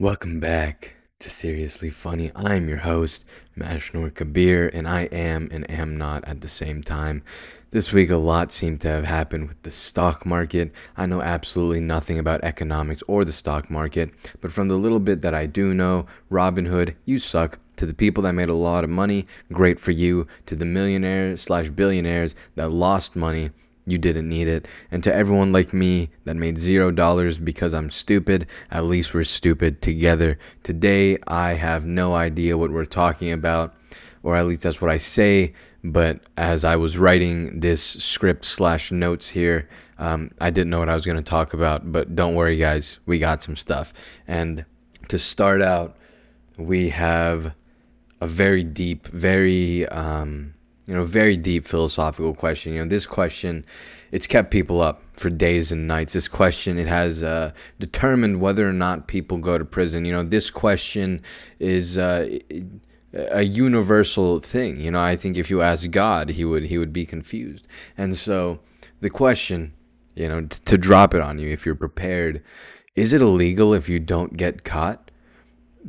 Welcome back to Seriously Funny. I'm your host, Mashnur Kabir, and I am and am not at the same time. This week, a lot seemed to have happened with the stock market. I know absolutely nothing about economics or the stock market, but from the little bit that I do know, Robinhood, you suck. To the people that made a lot of money, great for you. To the millionaires/billionaires that lost money, you didn't need it. And to everyone like me that made $0 because I'm stupid, at least we're stupid together. Today, I have no idea what we're talking about, or at least that's what I say. But as I was writing this script/notes here, I didn't know what I was going to talk about. But don't worry, guys, we got some stuff. And to start out, we have a very deep, very deep philosophical question. This question, it's kept people up for days and nights. This question, it has determined whether or not people go to prison. This question is a universal thing. I think if you ask God, he would be confused. And so the question, to drop it on you, if you're prepared, is it illegal if you don't get caught?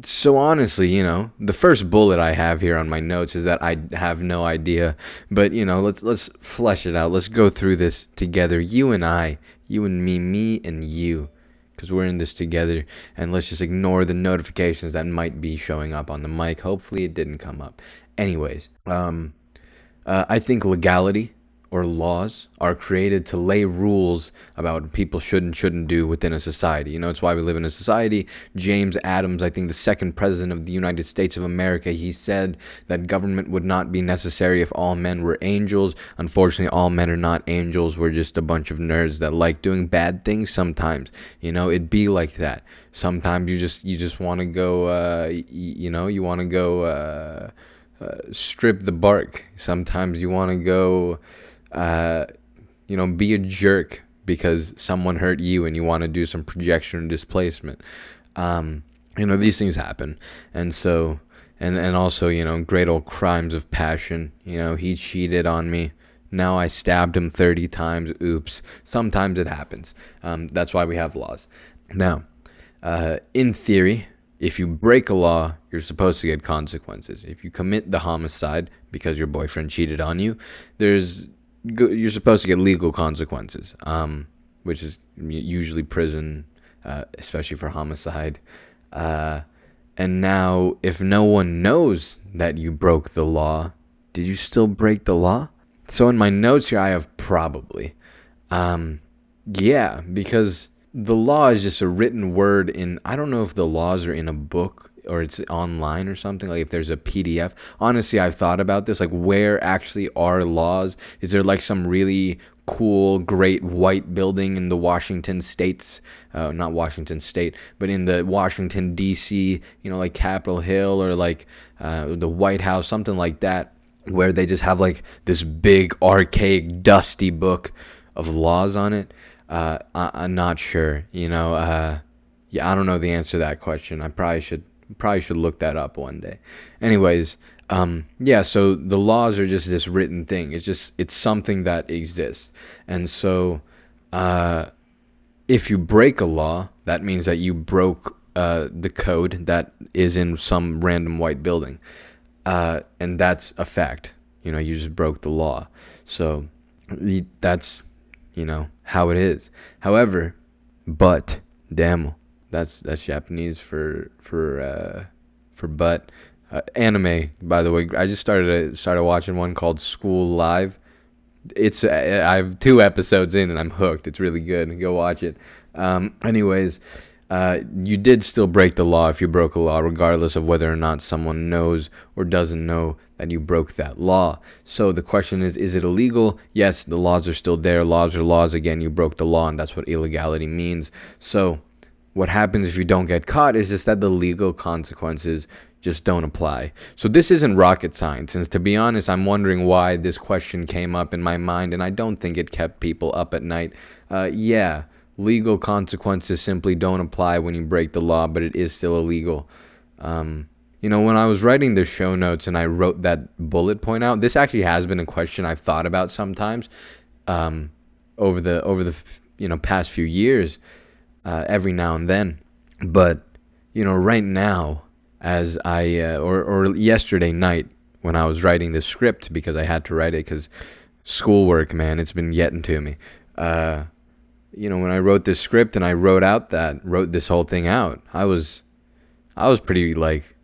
So honestly, the first bullet I have here on my notes is that I have no idea. But let's flesh it out. Let's go through this together. You and I, you and me and you, because we're in this together. And let's just ignore the notifications that might be showing up on the mic. Hopefully, it didn't come up. Anyways, I think legality or laws are created to lay rules about what people should and shouldn't do within a society. It's why we live in a society. James Adams, I think the second president of the United States of America, he said that government would not be necessary if all men were angels. Unfortunately, all men are not angels. We're just a bunch of nerds that like doing bad things sometimes. It'd be like that. Sometimes you just want to go, you want to go strip the bark. Sometimes you want to go be a jerk because someone hurt you and you want to do some projection or displacement. These things happen. And so, and also, great old crimes of passion. He cheated on me. Now I stabbed him 30 times. Oops. Sometimes it happens. That's why we have laws. Now, in theory, if you break a law, you're supposed to get consequences. If you commit the homicide because your boyfriend cheated on you, you're supposed to get legal consequences, which is usually prison, especially for homicide. And now, if no one knows that you broke the law, did you still break the law? So in my notes here, I have probably. Yeah, because the law is just a written word I don't know if the laws are in a book or it's online or something, like if there's a PDF. Honestly, I've thought about this, like where actually are laws? Is there like some really cool, great white building in the Washington States, not Washington State, but in the Washington, D.C., like Capitol Hill or like the White House, something like that, where they just have like this big, archaic, dusty book of laws on it? I'm not sure, yeah, I don't know the answer to that question. I probably should look that up one day. Anyways, yeah, so the laws are just this written thing. It's something that exists. And so, if you break a law, that means that you broke, the code that is in some random white building. And that's a fact. You just broke the law. So that's, how it is. However, but, damn, that's Japanese for butt. Anime, by the way. I just started watching one called School Live. I have 2 episodes in and I'm hooked. It's really good. Go watch it. Anyways, you did still break the law if you broke a law, regardless of whether or not someone knows or doesn't know that you broke that law. So the question is it illegal? Yes, the laws are still there. Laws are laws. Again, you broke the law, and that's what illegality means. So what happens if you don't get caught is just that the legal consequences just don't apply. So this isn't rocket science. And to be honest, I'm wondering why this question came up in my mind, and I don't think it kept people up at night. Yeah, legal consequences simply don't apply when you break the law, but it is still illegal. When I was writing the show notes and I wrote that bullet point out, this actually has been a question I've thought about sometimes, over the past few years, every now and then. But right now, as or yesterday night when I was writing this script, because I had to write it because schoolwork, man, it's been getting to me. When I wrote this script and I wrote this whole thing out, I was pretty like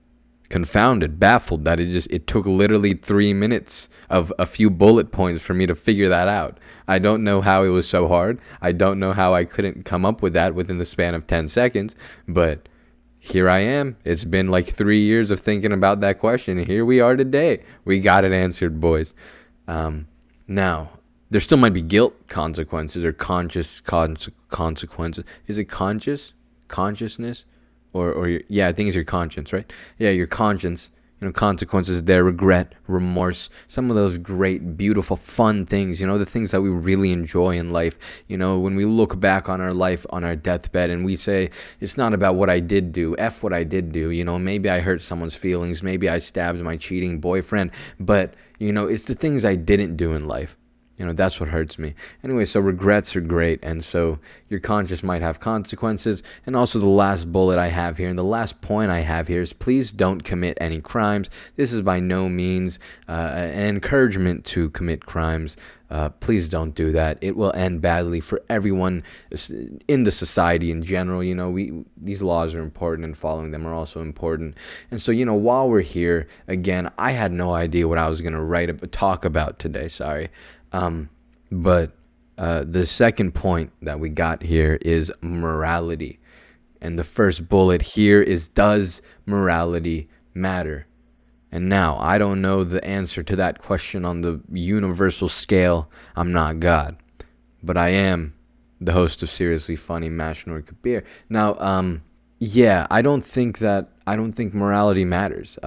confounded, baffled that it took literally 3 minutes of a few bullet points for me to figure that out. I don't know how it was so hard. I don't know how I couldn't come up with that within the span of 10 seconds, but here I am. It's been like 3 years of thinking about that question, and here we are today. We got it answered, boys. Now, there still might be guilt consequences or conscious consequences. Is it consciousness? Yeah, I think it's your conscience, right? Yeah, your conscience. Consequences there, regret, remorse, some of those great, beautiful, fun things, the things that we really enjoy in life. When we look back on our life on our deathbed and we say, it's not about what I did do, F what I did do, maybe I hurt someone's feelings, maybe I stabbed my cheating boyfriend, but, it's the things I didn't do in life. That's what hurts me. Anyway, so regrets are great. And so your conscience might have consequences. And also the last bullet I have here, and the last point I have here is please don't commit any crimes. This is by no means an encouragement to commit crimes. Please don't do that. It will end badly for everyone in the society in general. These laws are important, and following them are also important. And so, while we're here, again, I had no idea what I was going to talk about today. Sorry. But the second point that we got here is morality. And the first bullet here is, does morality matter? And now, I don't know the answer to that question on the universal scale. I'm not God. But I am the host of Seriously Funny, Mashnur Kabir. Now, I don't think morality matters.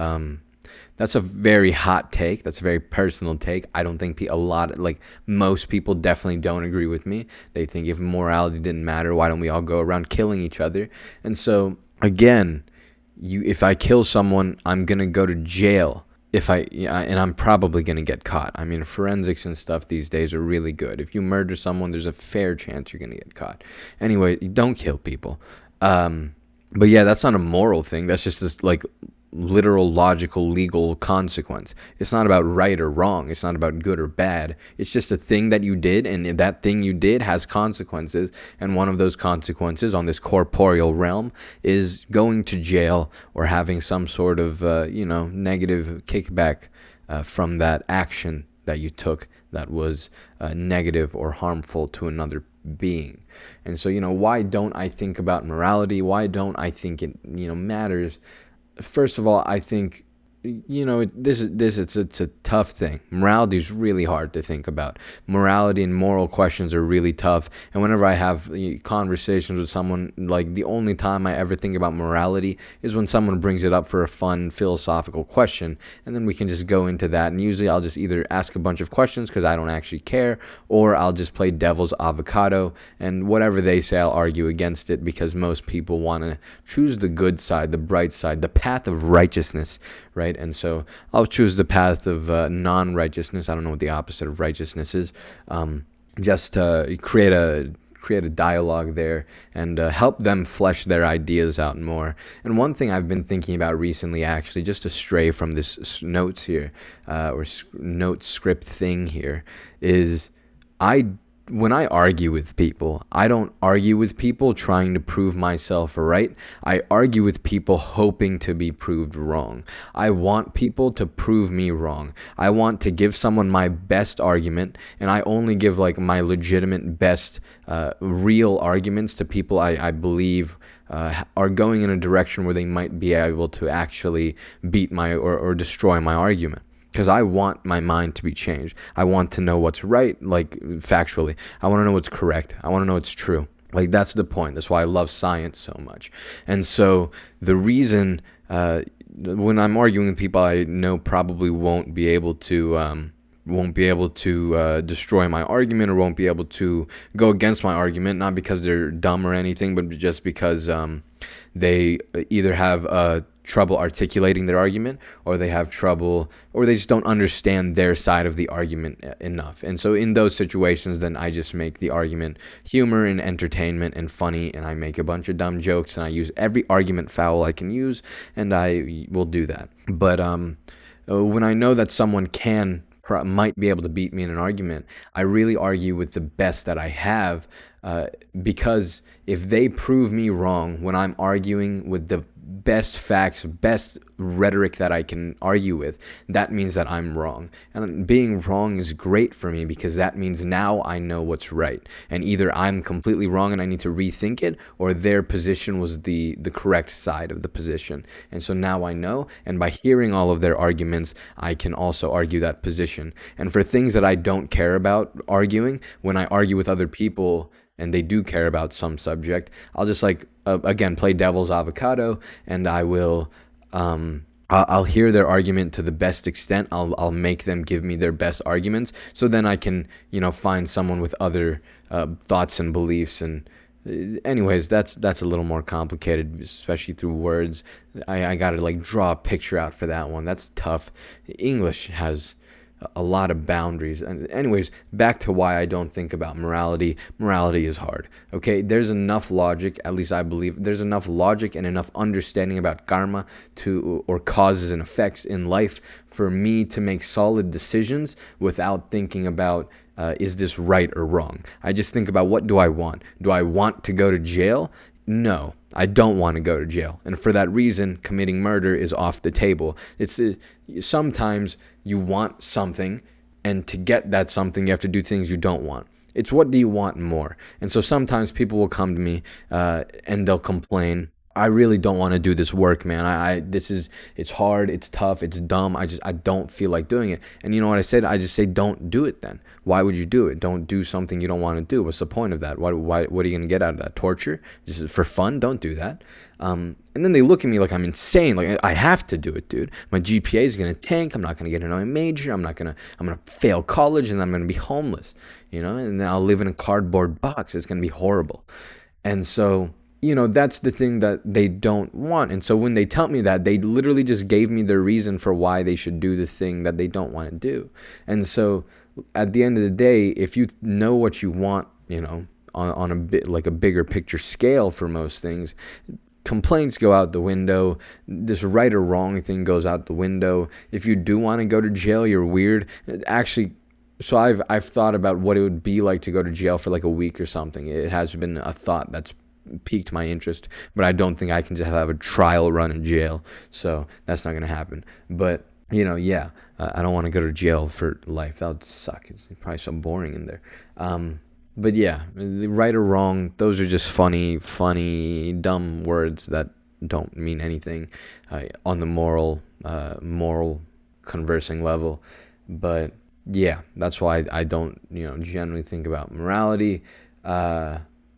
That's a very hot take. That's a very personal take. I don't think most people definitely don't agree with me. They think if morality didn't matter, why don't we all go around killing each other? And so, again, if I kill someone, I'm going to go to jail. And I'm probably going to get caught. I mean, forensics and stuff these days are really good. If you murder someone, there's a fair chance you're going to get caught. Anyway, don't kill people. But yeah, that's not a moral thing. That's just this literal, logical, legal consequence. It's not about right or wrong. It's not about good or bad. It's just a thing that you did, and that thing you did has consequences, and one of those consequences on this corporeal realm is going to jail or having some sort of negative kickback from that action that you took that was negative or harmful to another being. And so, why don't I think about morality? Why don't I think it matters? First of all, I think, it's a tough thing. Morality is really hard to think about. Morality and moral questions are really tough. And whenever I have conversations with someone, the only time I ever think about morality is when someone brings it up for a fun philosophical question. And then we can just go into that. And usually I'll just either ask a bunch of questions because I don't actually care, or I'll just play devil's avocado. And whatever they say, I'll argue against it because most people want to choose the good side, the bright side, the path of righteousness, right? And so I'll choose the path of non-righteousness. I don't know what the opposite of righteousness is. Just to create a dialogue there and help them flesh their ideas out more. And one thing I've been thinking about recently, actually, just to stray from this notes here, or note script thing here, is when I argue with people, I don't argue with people trying to prove myself right. I argue with people hoping to be proved wrong. I want people to prove me wrong. I want to give someone my best argument, and I only give my legitimate best real arguments to people I believe are going in a direction where they might be able to actually beat or destroy my argument. Because I want my mind to be changed. I want to know what's right, factually. I want to know what's correct. I want to know what's true. That's the point. That's why I love science so much. And so the reason when I'm arguing with people I know probably won't be able to destroy my argument, or won't be able to go against my argument, not because they're dumb or anything, but just because they either have a trouble articulating their argument, or they have trouble, or they just don't understand their side of the argument enough. And so in those situations, then I just make the argument humor and entertainment and funny, and I make a bunch of dumb jokes, and I use every argument foul I can use, and I will do that. But when I know that someone might be able to beat me in an argument, I really argue with the best that I have, because if they prove me wrong when I'm arguing with the best facts, best rhetoric that I can argue with, that means that I'm wrong. And being wrong is great for me, because that means now I know what's right. And either I'm completely wrong and I need to rethink it, or their position was the correct side of the position. And so now I know, and by hearing all of their arguments, I can also argue that position. And for things that I don't care about arguing, when I argue with other people and they do care about some subject, I'll just again, play devil's avocado, and I will, I'll hear their argument to the best extent. I'll make them give me their best arguments, so then I can, find someone with other thoughts and beliefs. And anyways, that's a little more complicated, especially through words. I gotta draw a picture out for that one. That's tough. English has a lot of boundaries. And anyways, back to why I don't think about morality. Morality is hard. Okay, there's enough logic, at least I believe, there's enough logic and enough understanding about karma or causes and effects in life for me to make solid decisions without thinking about is this right or wrong. I just think about, what do I want? Do I want to go to jail? No, I don't want to go to jail. And for that reason, committing murder is off the table. It's sometimes you want something, and to get that something, you have to do things you don't want. It's what do you want more? And so sometimes people will come to me and they'll complain, I really don't want to do this work, man. It's hard, it's tough, it's dumb. I don't feel like doing it. And you know what I said? I just say, don't do it then. Why would you do it? Don't do something you don't want to do. What's the point of that? What are you going to get out of that? Torture? Just for fun? Don't do that. And then they look at me like I'm insane. Like, I have to do it, dude. My GPA is going to tank. I'm not going to get into my major. I'm going to fail college, and I'm going to be homeless, and then I'll live in a cardboard box. It's going to be horrible. And so, that's the thing that they don't want. And so when they tell me that, they literally just gave me their reason for why they should do the thing that they don't want to do. And so at the end of the day, if you know what you want, on a bit like a bigger picture scale for most things, complaints go out the window. This right or wrong thing goes out the window. If you do want to go to jail, you're weird. Actually, so I've thought about what it would be like to go to jail for a week or something. It has been a thought that's piqued my interest, but I don't think I can just have a trial run in jail. So that's not going to happen. But, I don't want to go to jail for life. That would suck. It's probably so boring in there. But yeah, right or wrong, those are just funny, dumb words that don't mean anything on the moral conversing level. But yeah, that's why I don't, generally think about morality.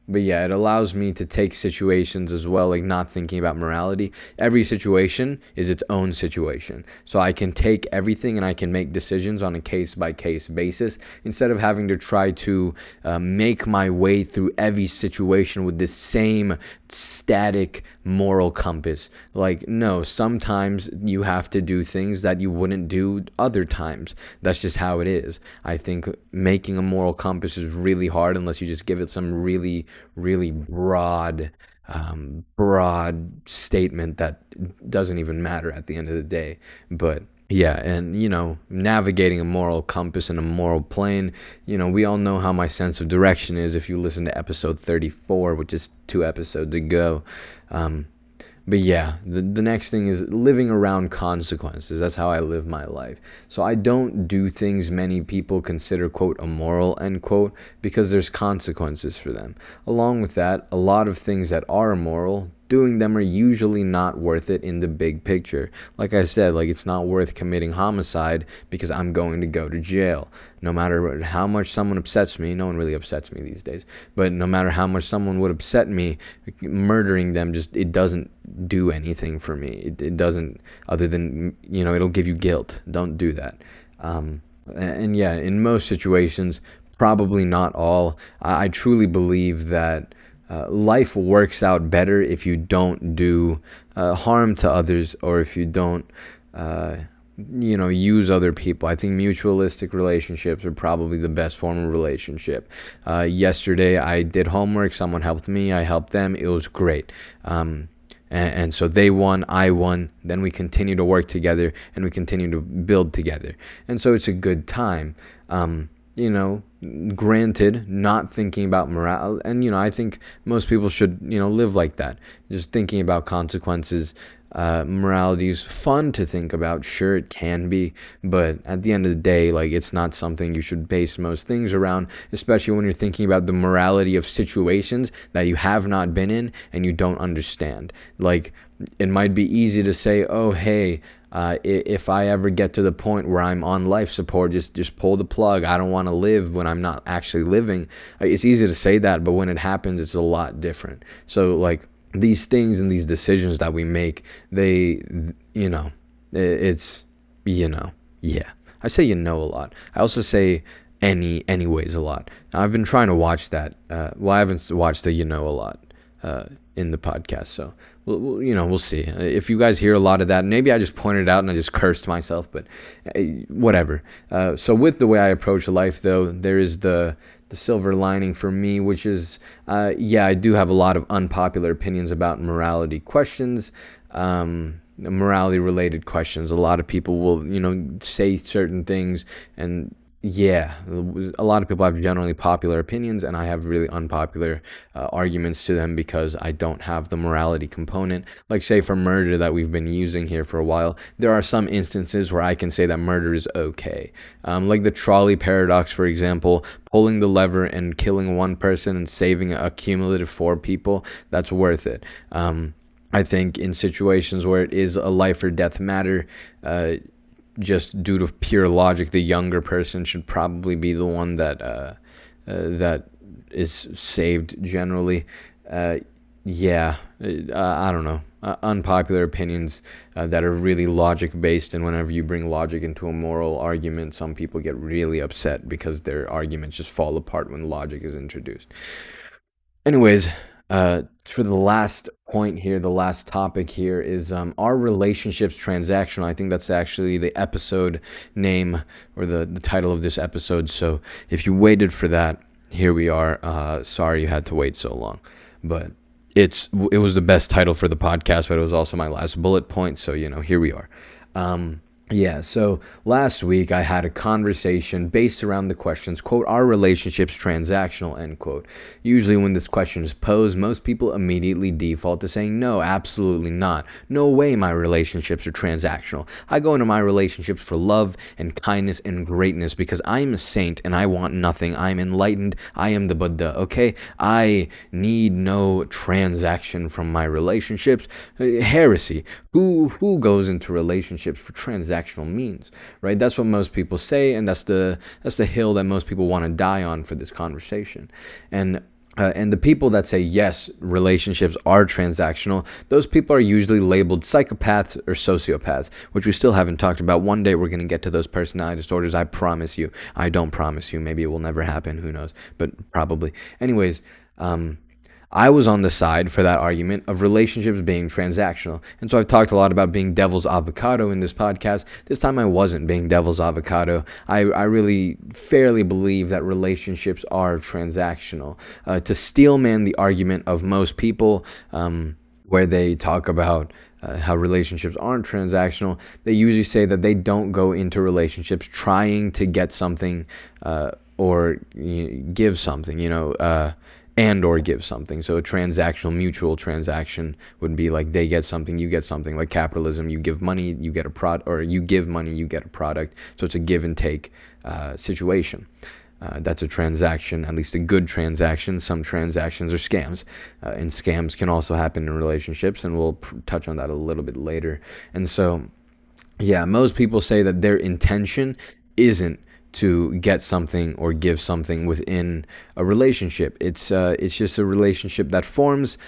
But yeah, it allows me to take situations as well, not thinking about morality. Every situation is its own situation. So I can take everything and I can make decisions on a case-by-case basis instead of having to try to make my way through every situation with this same static moral compass. No, sometimes you have to do things that you wouldn't do other times. That's just how it is. I think making a moral compass is really hard unless you just give it some really, really broad statement that doesn't even matter at the end of the day. But yeah, and navigating a moral compass and a moral plane, we all know how my sense of direction is if you listen to episode 34, which is 2 episodes ago. But yeah, the next thing is living around consequences. That's how I live my life. So I don't do things many people consider, quote, immoral, end quote, because there's consequences for them. Along with that, a lot of things that are immoral, doing them are usually not worth it in the big picture. Like I said, it's not worth committing homicide because I'm going to go to jail. No matter how much someone upsets me, no one really upsets me these days, but no matter how much someone would upset me, murdering them it doesn't do anything for me. It doesn't, other than, it'll give you guilt. Don't do that. And yeah, in most situations, probably not all, I truly believe that life works out better if you don't do harm to others, or if you don't use other people. I think mutualistic relationships are probably the best form of relationship. Yesterday I did homework, someone helped me, I helped them, it was great. And so they won, I won, then we continue to work together and we continue to build together. And so it's a good time. Granted, not thinking about morale. And, I think most people should, live like that. Just thinking about consequences. Morality is fun to think about. Sure, it can be. But at the end of the day, like, it's not something you should base most things around, especially when you're thinking about the morality of situations that you have not been in and you don't understand. Like, it might be easy to say, oh, hey, if I ever get to the point where I'm on life support, just pull the plug. I don't want to live when I'm not actually living. It's easy to say that, but when it happens, it's a lot different. So, like, these things and these decisions that we make, yeah. I say a lot. I also say anyways a lot. I've been trying to watch that. I haven't watched the a lot in the podcast, so we'll see. If you guys hear a lot of that, maybe I just pointed it out and I just cursed myself, but whatever. So with the way I approach life, though, there is the silver lining for me, which is, I do have a lot of unpopular opinions about morality questions, morality related questions. A lot of people will, say certain things, and a lot of people have generally popular opinions, and I have really unpopular arguments to them because I don't have the morality component. Like, say, for murder that we've been using here for a while, there are some instances where I can say that murder is okay. Like the trolley paradox, for example, pulling the lever and killing one person and saving a cumulative 4 people, that's worth it. I think in situations where it is a life or death matter, just due to pure logic, the younger person should probably be the one that is saved generally. I don't know. Unpopular opinions that are really logic based, and whenever you bring logic into a moral argument, some people get really upset because their arguments just fall apart when logic is introduced. Anyways, for the last point here, the last topic here is, are relationships transactional? I think that's actually the episode name, or the title of this episode. So if you waited for that, here we are. Sorry you had to wait so long, but it was the best title for the podcast, but it was also my last bullet point. So, here we are. So last week I had a conversation based around the questions, quote, are relationships transactional, end quote. Usually when this question is posed, most people immediately default to saying, no, absolutely not. No way my relationships are transactional. I go into my relationships for love and kindness and greatness because I'm a saint and I want nothing. I'm enlightened. I am the Buddha, okay? I need no transaction from my relationships. Heresy. Who goes into relationships for transactional means, right? That's what most people say, and that's the hill that most people want to die on for this conversation. And the people that say, yes, relationships are transactional, those people are usually labeled psychopaths or sociopaths, which we still haven't talked about. One day we're going to get to those personality disorders. I promise you. I don't promise you. Maybe it will never happen. Who knows? But probably. Anyways, I was on the side for that argument of relationships being transactional. And so I've talked a lot about being devil's avocado in this podcast. This time I wasn't being devil's avocado. I really fairly believe that relationships are transactional. To steelman the argument of most people, where they talk about how relationships aren't transactional, they usually say that they don't go into relationships trying to get something or give something, and or give something. So a transactional, mutual transaction would be like they get something, you get something. Like capitalism, you give money, you get a product, or you give money, you get a product. So it's a give and take situation. That's a transaction, at least a good transaction. Some transactions are scams, and scams can also happen in relationships, and we'll touch on that a little bit later. And so, most people say that their intention isn't to get something or give something within a relationship. It's just a relationship that forms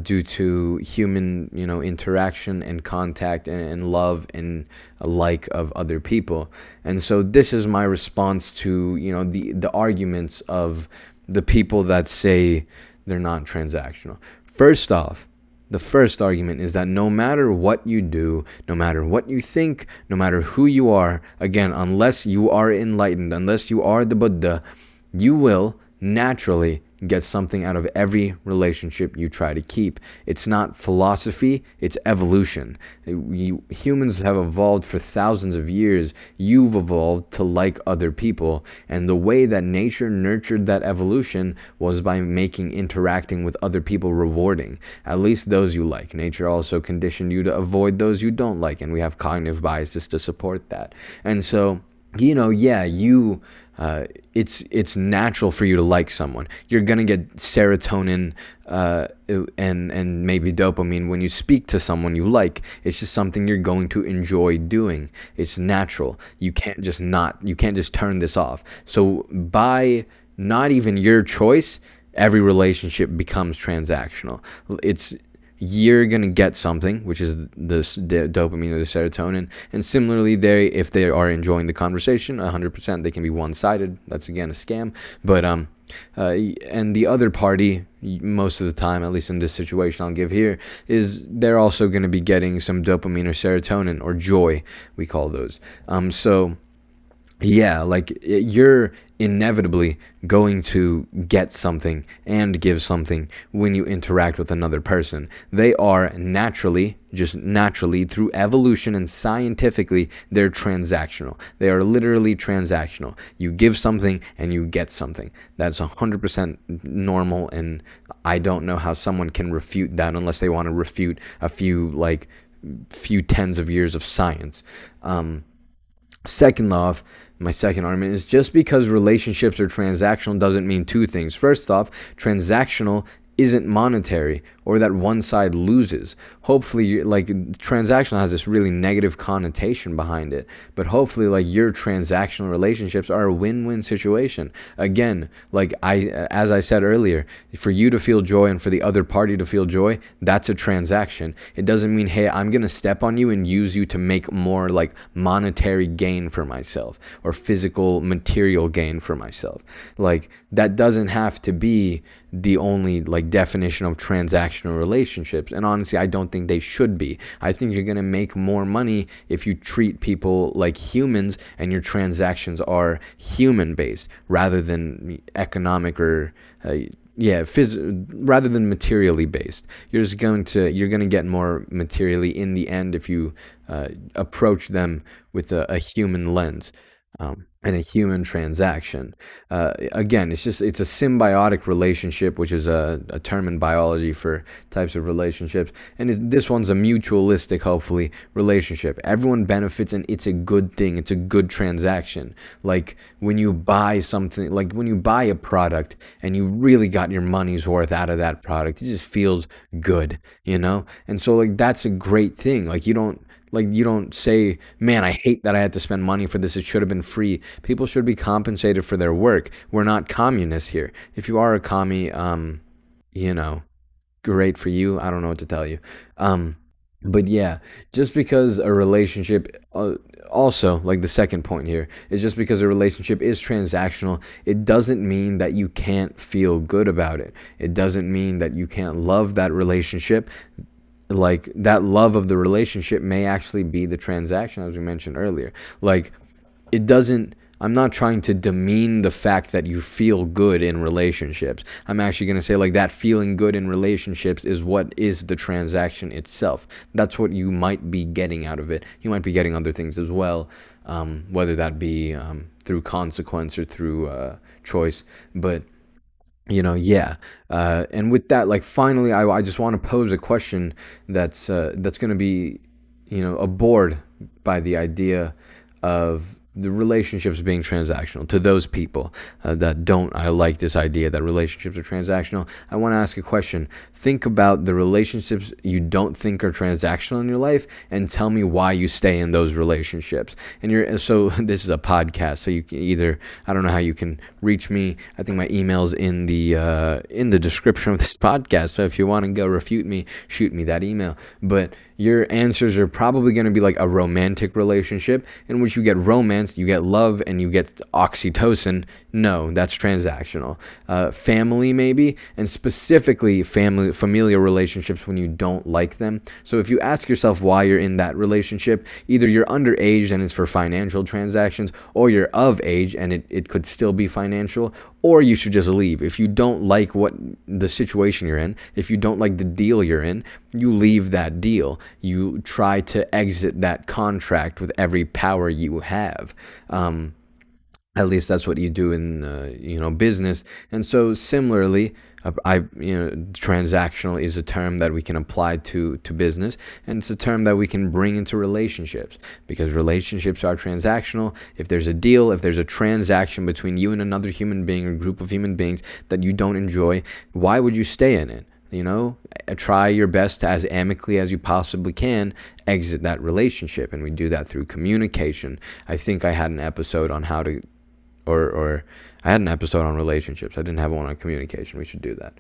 due to human, interaction and contact and love and like of other people. And so this is my response to, the arguments of the people that say they're not transactional. First off, the first argument is that no matter what you do, no matter what you think, no matter who you are, again, unless you are enlightened, unless you are the Buddha, you will naturally get something out of every relationship you try to keep. It's not philosophy, it's evolution. Humans have evolved for thousands of years. You've evolved to like other people, and the way that nature nurtured that evolution was by making interacting with other people rewarding, at least those you like. Nature also conditioned you to avoid those you don't like, and we have cognitive biases to support that. And so, it's natural for you to like someone. You're gonna get serotonin and maybe dopamine when you speak to someone you like. It's just something you're going to enjoy doing. It's natural. You can't just turn this off. So by not even your choice, every relationship becomes transactional. You're going to get something, which is the dopamine or the serotonin. And similarly, if they are enjoying the conversation, 100%, they can be one-sided. That's, again, a scam. But and the other party, most of the time, at least in this situation I'll give here, is they're also going to be getting some dopamine or serotonin or joy, we call those. You're inevitably going to get something and give something when you interact with another person. They are just naturally, through evolution and scientifically, they're transactional. They are literally transactional. You give something and you get something. That's 100% normal, and I don't know how someone can refute that unless they want to refute a few tens of years of science. Second off, my second argument is just because relationships are transactional doesn't mean two things. First off, transactional isn't monetary or that one side loses. Hopefully, transactional has this really negative connotation behind it, but hopefully, your transactional relationships are a win-win situation. Again, as I said earlier, for you to feel joy and for the other party to feel joy, that's a transaction. It doesn't mean, hey, I'm gonna step on you and use you to make more monetary gain for myself or physical material gain for myself. That doesn't have to be the only definition of transactional relationships, and honestly I don't think they should be. I think you're gonna make more money if you treat people like humans and your transactions are human based rather than economic or rather than materially based. You're gonna get more materially in the end if you approach them with a human lens. And a human transaction. Again, it's a symbiotic relationship, which is a term in biology for types of relationships. And this one's a mutualistic, hopefully, relationship. Everyone benefits, and it's a good thing. It's a good transaction. When you buy something, when you buy a product and you really got your money's worth out of that product, it just feels good, And so, that's a great thing. You don't say, man, I hate that I had to spend money for this. It should have been free. People should be compensated for their work. We're not communists here. If you are a commie, great for you. I don't know what to tell you. But yeah, just because a relationship, also, the second point here, is just because a relationship is transactional, it doesn't mean that you can't feel good about it. It doesn't mean that you can't love that relationship. That love of the relationship may actually be the transaction, as we mentioned earlier. I'm not trying to demean the fact that you feel good in relationships. I'm actually going to say that feeling good in relationships is what is the transaction itself. That's what you might be getting out of it. You might be getting other things as well, whether that be through consequence or through choice. But and with that, finally, I just want to pose a question that's going to be, abhorred by the idea of the relationships being transactional. To those people that don't like this idea that relationships are transactional, I want to ask a question. Think about the relationships you don't think are transactional in your life and tell me why you stay in those relationships. So this is a podcast, so you can either, I don't know how you can reach me. I think my email's in the description of this podcast. So if you want to go refute me, shoot me that email. But your answers are probably going to be like a romantic relationship in which you get romance, you get love, and you get oxytocin. No, that's transactional. Family, maybe, and specifically familial relationships when you don't like them. So if you ask yourself why you're in that relationship, either you're underage and it's for financial transactions, or you're of age and it could still be financial, or you should just leave. If you don't like what the situation you're in, if you don't like the deal you're in, you leave that deal. You try to exit that contract with every power you have. At least that's what you do in business. And so similarly, transactional is a term that we can apply to business, and it's a term that we can bring into relationships, because relationships are transactional. If there's a deal, if there's a transaction between you and another human being or group of human beings that you don't enjoy, why would you stay in it? Try your best to, as amicably as you possibly can, exit that relationship. And we do that through communication. I think I had an episode on how to, or I had an episode on relationships. I didn't have one on communication. We should do that.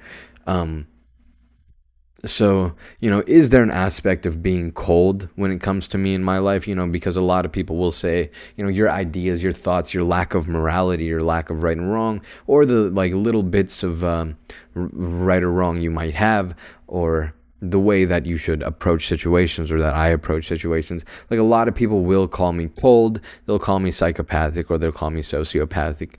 So, is there an aspect of being cold when it comes to me in my life? Because a lot of people will say, your ideas, your thoughts, your lack of morality, your lack of right and wrong, or the like little bits of right or wrong you might have, or the way that you should approach situations, or that I approach situations. Like, a lot of people will call me cold, they'll call me psychopathic, or they'll call me sociopathic.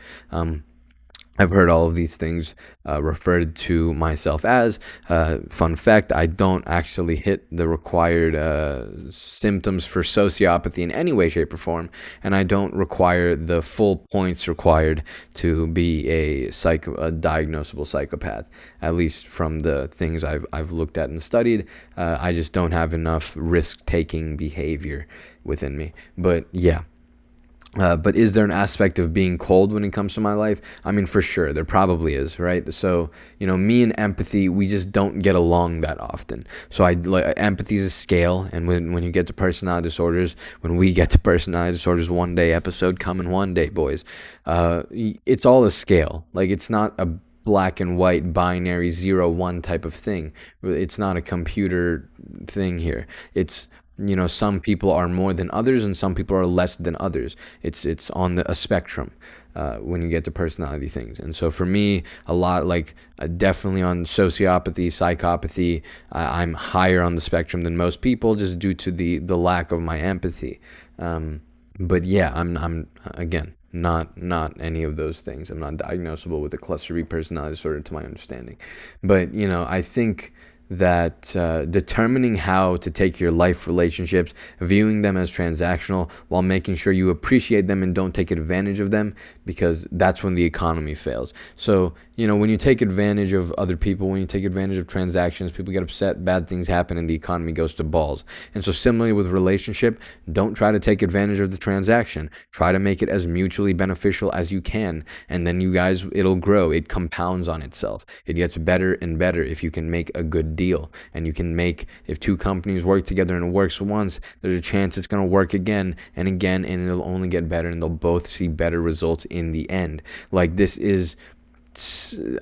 I've heard all of these things referred to myself as. Fun fact, I don't actually hit the required symptoms for sociopathy in any way, shape, or form, and I don't require the full points required to be a diagnosable psychopath, at least from the things I've looked at and studied. I just don't have enough risk-taking behavior within me. But yeah. But is there an aspect of being cold when it comes to my life? I mean, for sure, there probably is, right? So, me and empathy, we just don't get along that often. So empathy is a scale, and when you get to personality disorders, when we get to personality disorders, one day episode coming one day, boys. It's all a scale. Like, it's not a black and white binary 0-1 type of thing. It's not a computer thing here. It's some people are more than others, and some people are less than others. It's on a spectrum when you get to personality things. And so for me, a lot, definitely on sociopathy, psychopathy, I'm higher on the spectrum than most people, just due to the lack of my empathy. But yeah, I'm again not any of those things. I'm not diagnosable with a cluster B personality disorder, to my understanding. But I think that determining how to take your life relationships, viewing them as transactional while making sure you appreciate them and don't take advantage of them, because that's when the economy fails. So, when you take advantage of other people, when you take advantage of transactions, people get upset, bad things happen, and the economy goes to balls. And so similarly with relationship, don't try to take advantage of the transaction. Try to make it as mutually beneficial as you can, and then it'll grow. It compounds on itself. It gets better and better if you can make a good deal. And if two companies work together and it works once, there's a chance it's going to work again and again, and it'll only get better, and they'll both see better results in the end.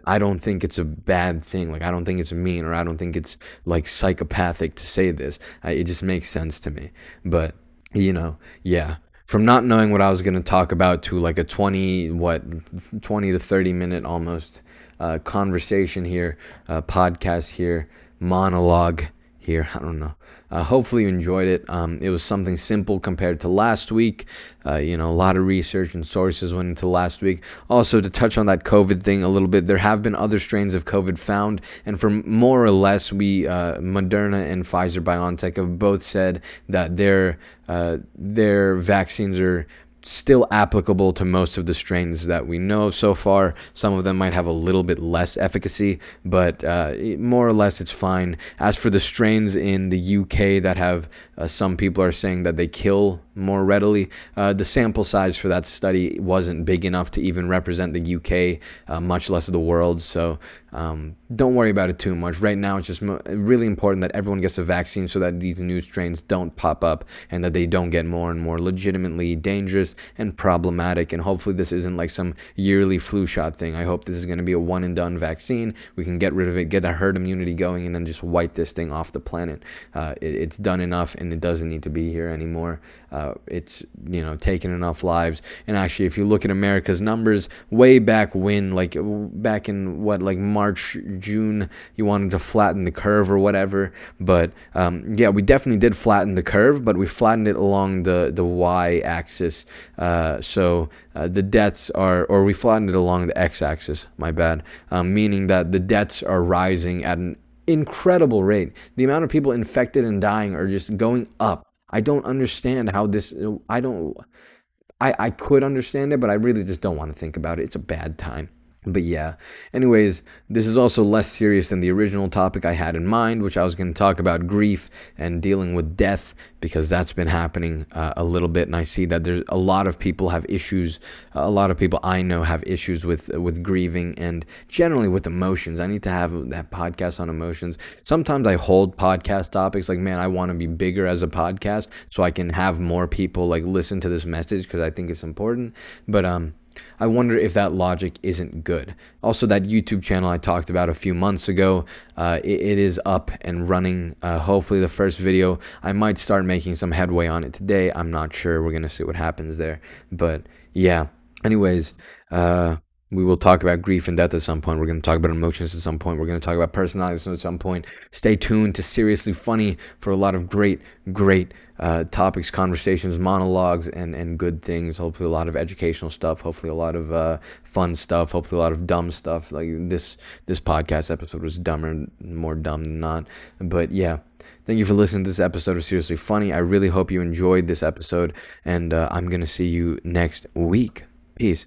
I don't think it's a bad thing. I don't think it's mean, or I don't think it's psychopathic to say this. It just makes sense to me. But yeah, from not knowing what I was going to talk about to a 20 to 30 minute almost conversation here, podcast here, monologue here. I don't know. Hopefully you enjoyed it. It was something simple compared to last week. A lot of research and sources went into last week. Also, to touch on that COVID thing a little bit, there have been other strains of COVID found, and for more or less, Moderna and Pfizer-BioNTech have both said that their vaccines are still applicable to most of the strains that we know so far. Some of them might have a little bit less efficacy, but more or less it's fine. As for the strains in the UK that have, some people are saying that they kill more readily. The sample size for that study wasn't big enough to even represent the UK, much less of the world. So don't worry about it too much. Right now, it's just really important that everyone gets a vaccine so that these new strains don't pop up and that they don't get more and more legitimately dangerous and problematic. And hopefully this isn't like some yearly flu shot thing. I hope this is going to be a one and done vaccine. We can get rid of it, get a herd immunity going, and then just wipe this thing off the planet. It's done enough, and it doesn't need to be here anymore. It's taken enough lives. And actually, if you look at America's numbers, way back when, like back in March, June, you wanted to flatten the curve or whatever. But we definitely did flatten the curve, but we flattened it along the y-axis. So the deaths or we flattened it along the x-axis. My bad. Meaning that the deaths are rising at an incredible rate. The amount of people infected and dying are just going up. I don't understand how this. I could understand it, but I really just don't want to think about it. It's a bad time. But yeah, anyways, this is also less serious than the original topic I had in mind, which I was going to talk about grief and dealing with death, because that's been happening a little bit. And I see that there's a lot of people have issues. A lot of people I know have issues with grieving and generally with emotions. I need to have that podcast on emotions. Sometimes I hold podcast topics like, man, I want to be bigger as a podcast so I can have more people like listen to this message because I think it's important. But I wonder if that logic isn't good. Also, that YouTube channel I talked about a few months ago, it is up and running. Hopefully the first video, I might start making some headway on it today. I'm not sure. We're going to see what happens there. But yeah, anyways, we will talk about grief and death at some point. We're going to talk about emotions at some point. We're going to talk about personalities at some point. Stay tuned to Seriously Funny for a lot of great topics, conversations, monologues, and good things. Hopefully a lot of educational stuff. Hopefully a lot of fun stuff. Hopefully a lot of dumb stuff. Like this podcast episode was more dumb than not. But yeah, thank you for listening to this episode of Seriously Funny. I really hope you enjoyed this episode, and I'm going to see you next week. Peace.